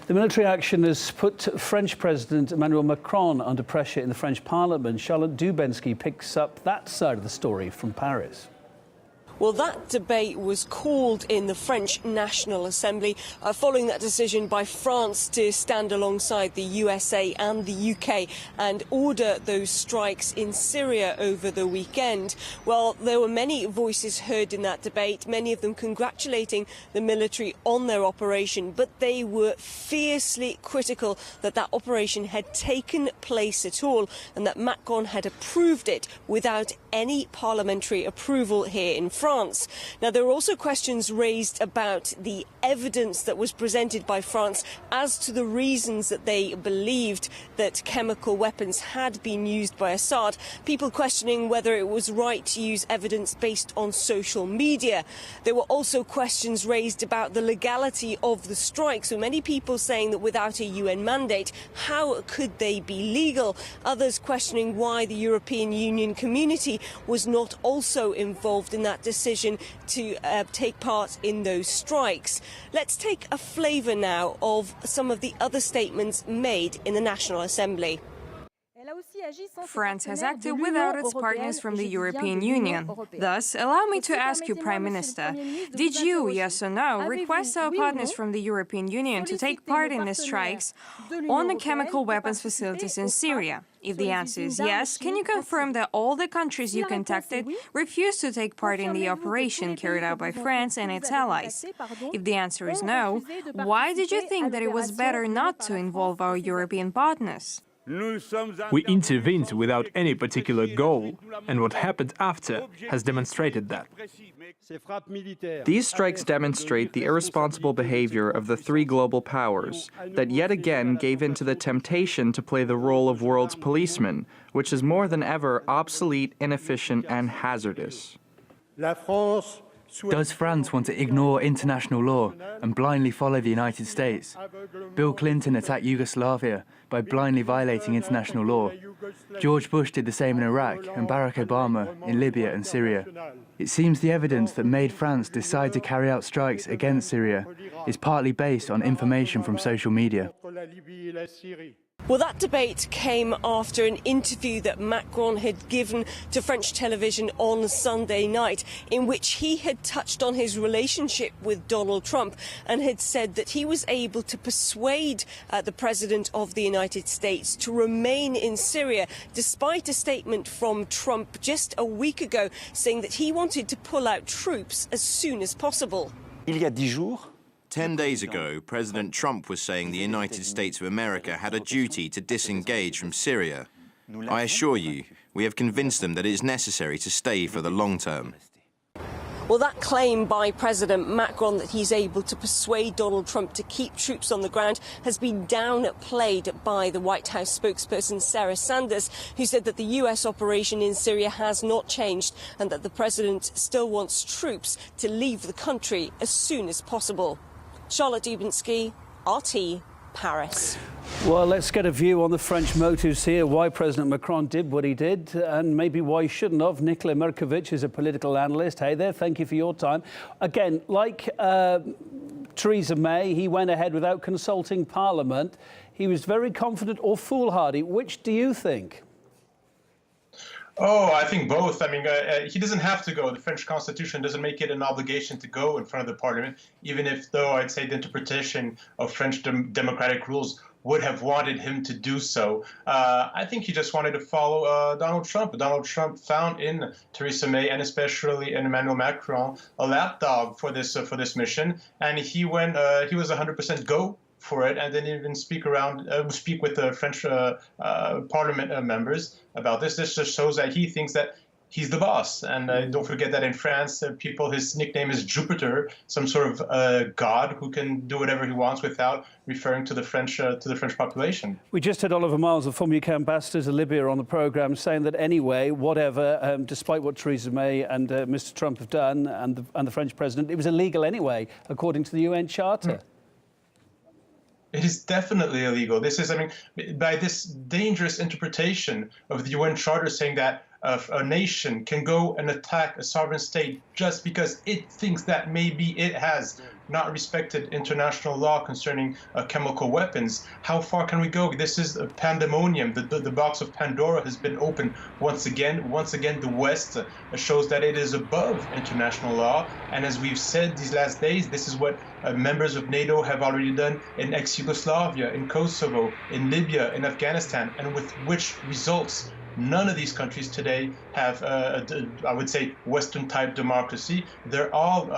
The military action has put French President Emmanuel Macron under pressure in the French Parliament. Charlotte Dubensky picks up that side of the story from Paris. Well, that debate was called in the French National Assembly following that decision by France to stand alongside the USA and the UK and order those strikes in Syria over the weekend. Well, there were many voices heard in that debate, many of them congratulating the military on their operation, but they were fiercely critical that that operation had taken place at all and that Macron had approved it without any parliamentary approval here in France. Now, there were also questions raised about the evidence that was presented by France as to the reasons that they believed that chemical weapons had been used by Assad. People questioning whether it was right to use evidence based on social media. There were also questions raised about the legality of the strikes, with many people saying that without a UN mandate, how could they be legal? Others questioning why the European Union community was not also involved in that decision to take part in those strikes. Let's take a flavour now of some of the other statements made in the National Assembly. France has acted without its partners from the European Union. Thus, allow me to ask you, Prime Minister, did you, yes or no, request our partners from the European Union to take part in the strikes on the chemical weapons facilities in Syria? If the answer is yes, can you confirm that all the countries you contacted refused to take part in the operation carried out by France and its allies? If the answer is no, why did you think that it was better not to involve our European partners? We intervened without any particular goal, and what happened after has demonstrated that. These strikes demonstrate the irresponsible behavior of the three global powers that yet again gave in to the temptation to play the role of world's policeman, which is more than ever obsolete, inefficient, and hazardous. Does France want to ignore international law and blindly follow the United States? Bill Clinton attacked Yugoslavia by blindly violating international law. George Bush did the same in Iraq and Barack Obama in Libya and Syria. It seems the evidence that made France decide to carry out strikes against Syria is partly based on information from social media. Well, that debate came after an interview that Macron had given to French television on Sunday night, in which he had touched on his relationship with Donald Trump and had said that he was able to persuade the President of the United States to remain in Syria, despite a statement from Trump just a week ago saying that he wanted to pull out troops as soon as possible. 10 days ago, President Trump was saying the United States of America had a duty to disengage from Syria. I assure you, we have convinced them that it is necessary to stay for the long term. Well, that claim by President Macron that he's able to persuade Donald Trump to keep troops on the ground has been downplayed by the White House spokesperson Sarah Sanders, who said that the US operation in Syria has not changed and that the president still wants troops to leave the country as soon as possible. Charlotte Dubensky, RT, Paris. Well, let's get a view on the French motives here, why President Macron did what he did, and maybe why he shouldn't have. Nicola Merkovich is a political analyst. Hey there, thank you for your time. Again, like Theresa May, he went ahead without consulting Parliament. He was very confident or foolhardy. Which do you think? Oh, I think both. I mean, he doesn't have to go. The French Constitution doesn't make it an obligation to go in front of the Parliament, even if, though, I'd say the interpretation of French democratic rules would have wanted him to do so. I think he just wanted to follow Donald Trump. Donald Trump found in Theresa May and especially in Emmanuel Macron a lapdog for this mission, and he went. He was 100% go for it, and didn't even speak with the French Parliament members about this. This just shows that he thinks that he's the boss. And don't forget that in France, his nickname is Jupiter, some sort of god who can do whatever he wants without referring to the French population. We just had Oliver Miles, the former UK ambassador to Libya, on the programme, saying that anyway, whatever, despite what Theresa May and Mr. Trump have done, and the French president, it was illegal anyway, according to the UN Charter. It is definitely illegal. This is, I mean, by this dangerous interpretation of the UN Charter saying that a nation can go and attack a sovereign state just because it thinks that maybe it has not respected international law concerning chemical weapons. How far can we go? This is a pandemonium. The box of Pandora has been opened once again. Once again, the West shows that it is above international law. And as we've said these last days, this is what members of NATO have already done in ex-Yugoslavia, in Kosovo, in Libya, in Afghanistan, and with which results? None of these countries today have, I would say, Western-type democracy. They're all,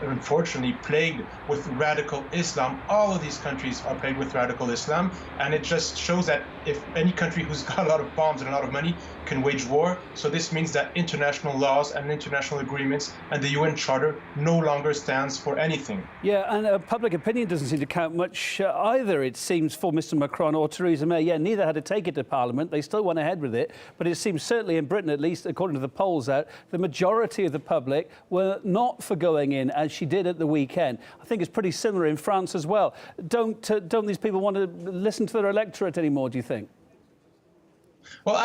unfortunately, plagued with radical Islam. All of these countries are plagued with radical Islam, and it just shows that if any country who's got a lot of bombs and a lot of money can wage war, so this means that international laws and international agreements and the UN Charter no longer stands for anything. Yeah, and public opinion doesn't seem to count much either, it seems, for Mr Macron or Theresa May. Yeah, neither had to take it to Parliament. They still went ahead with it. But it seems certainly in Britain, at least according to the polls out, the majority of the public were not for going in, as she did at the weekend. I think it's pretty similar in France as well. Don't these people want to listen to their electorate anymore, do you think? Well,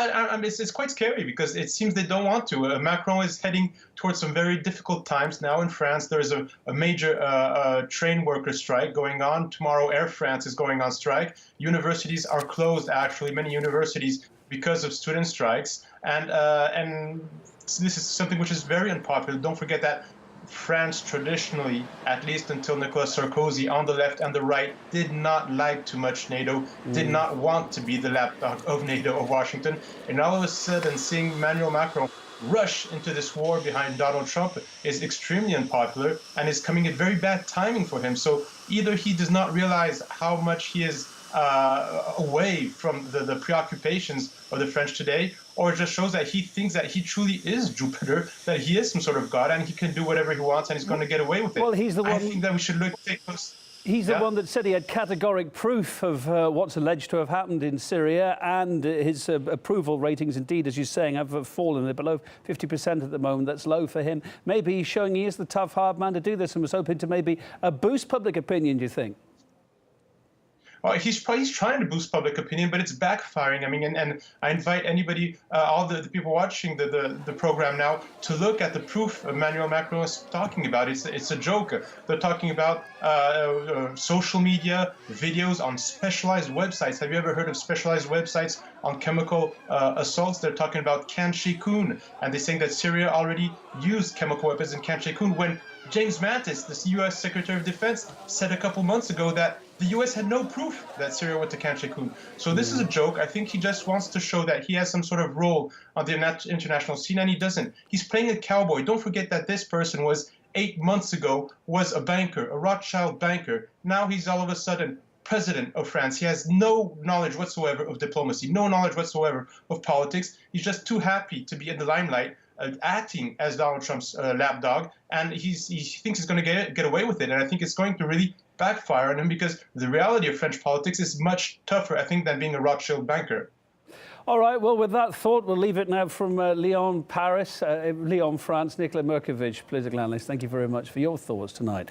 it's quite scary because it seems they don't want to. Macron is heading towards some very difficult times now in France. There's a major train worker strike going on. Tomorrow, Air France is going on strike. Universities are closed, actually, many universities, because of student strikes. And this is something which is very unpopular. Don't forget that France traditionally, at least until Nicolas Sarkozy on the left and the right, did not like too much NATO, did not want to be the lapdog of NATO or Washington. And all of a sudden, seeing Emmanuel Macron rush into this war behind Donald Trump is extremely unpopular and is coming at very bad timing for him. So either he does not realize how much he is away from the preoccupations of the French today, or it just shows that he thinks that he truly is Jupiter, that he is some sort of god, and he can do whatever he wants, and he's going to get away with it. Well, he's the one. I think that we should take close. He's the one that said he had categoric proof of what's alleged to have happened in Syria, and his approval ratings, indeed, as you're saying, have fallen. They're below 50% at the moment. That's low for him. Maybe he's showing he is the tough, hard man to do this, and was hoping to maybe boost public opinion, do you think? Well, he's trying to boost public opinion, but it's backfiring. I mean, and I invite anybody, all the people watching the program now, to look at the proof Emmanuel Macron is talking about. It's a joke. They're talking about social media, videos on specialized websites. Have you ever heard of specialized websites on chemical assaults? They're talking about Khan Sheikhoun, and they're saying that Syria already used chemical weapons in Khan Sheikhoun, when James Mattis, the U.S. Secretary of Defense, said a couple months ago that the U.S. had no proof that Syria went to Khan Sheikhoun. So this is a joke. I think he just wants to show that he has some sort of role on the international scene, and he doesn't. He's playing a cowboy. Don't forget that this person was 8 months ago was a banker, a Rothschild banker. Now he's all of a sudden president of France. He has no knowledge whatsoever of diplomacy, no knowledge whatsoever of politics. He's just too happy to be in the limelight, acting as Donald Trump's lapdog, and he thinks he's going to get away with it. And I think it's going to really backfire on him, because the reality of French politics is much tougher, I think, than being a Rothschild banker. All right, well, with that thought, we'll leave it now from Lyon, France. Nicolas Mercovitch, political analyst, thank you very much for your thoughts tonight.